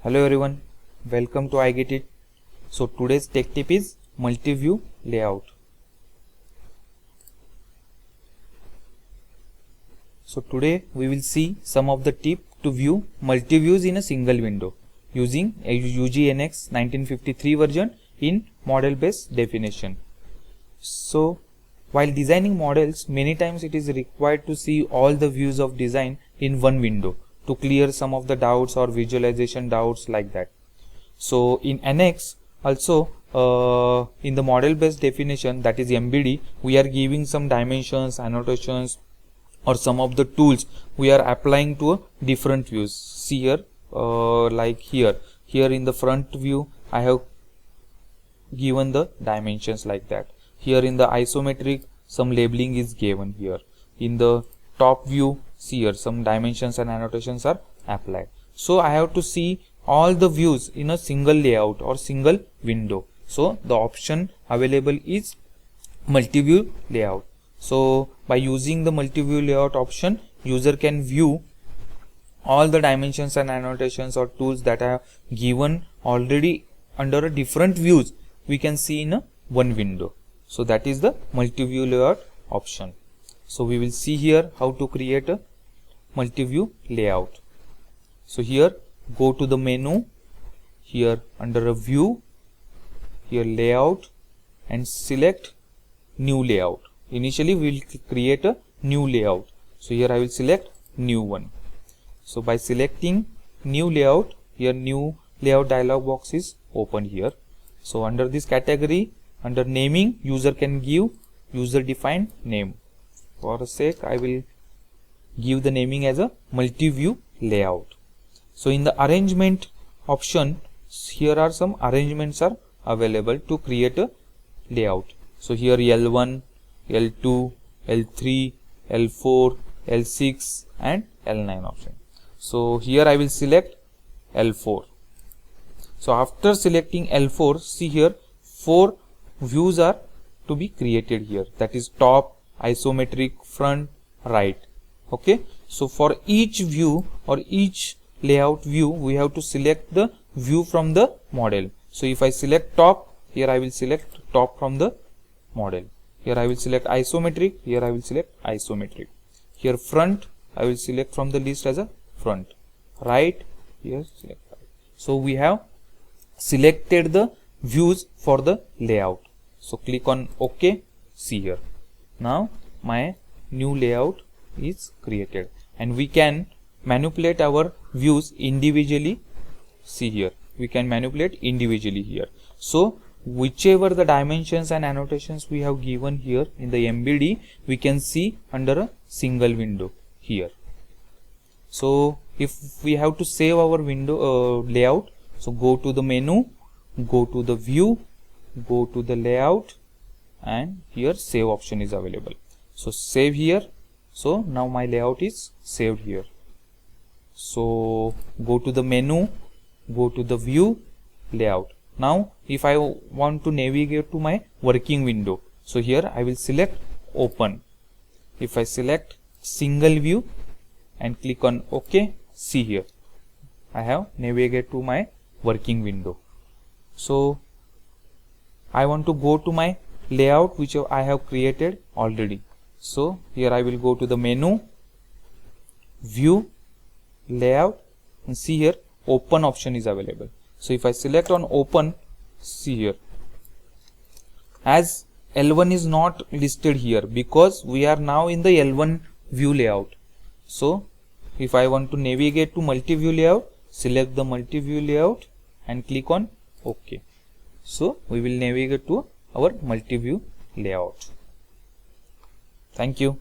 Hello everyone, welcome to I Get It. So today's tech tip is multi-view layout. So today we will see some of the tips to view multi-views in a single window using a UGNX 1953 version in model-based definition. So while designing models, many times it is required to see all the views of design in one window to clear some of the doubts or visualization doubts like that. So in NX also in the model based definition, that is MBD, we are giving some dimensions, annotations or some of the tools we are applying to a different views. See here, like here in the front view I have given the dimensions like that. Here in the isometric some labeling is given here. In the top view, see here some dimensions and annotations are applied. So I have to see all the views in a single layout or single window. So the option available is multi-view layout. So by using the multi-view layout option, user can view all the dimensions and annotations or tools that I have given already under a different views we can see in a one window. So that is the multi-view layout option. So we will see here how to create a multi-view layout. So here go to the menu, here under a view, here layout and select new layout. Initially we will create a new layout. So here I will select new one. So by selecting new layout, here new layout dialog box is open here. So under this category, under naming, user can give user defined name. For a sake, I will give the naming as a multi-view layout. So in the arrangement option, here are some arrangements are available to create a layout. So here L1, L2, L3, L4, L6 and L9 option. So here I will select L4. So after selecting L4, see here 4 views are to be created here, that is top, isometric, front, right. Okay, so for each view or each layout view we have to select the view from the model. So if I select top, here I will select top from the model. Here I will select isometric, here I will select isometric. Here front I will select from the list as a front. Right, here select right. So we have selected the views for the layout. So click on OK. See here, now my new layout is created and we can manipulate our views individually. See here, we can manipulate individually here. So whichever the dimensions and annotations we have given here in the MBD, we can see under a single window here. So if we have to save our window layout, so go to the menu, go to the view, go to the layout and here save option is available. So save here. So now my layout is saved here. So go to the menu, go to the view, layout. Now if I want to navigate to my working window, so here I will select open. If I select single view and click on OK, see here I have navigated to my working window. So I want to go to my layout which I have created already. So here I will go to the menu, view, layout and see here open option is available. So if I select on open, see here as L1 is not listed here because we are now in the L1 view layout. So if I want to navigate to multi-view layout, select the multi-view layout and click on OK. So we will navigate to our multi-view layout. Thank you.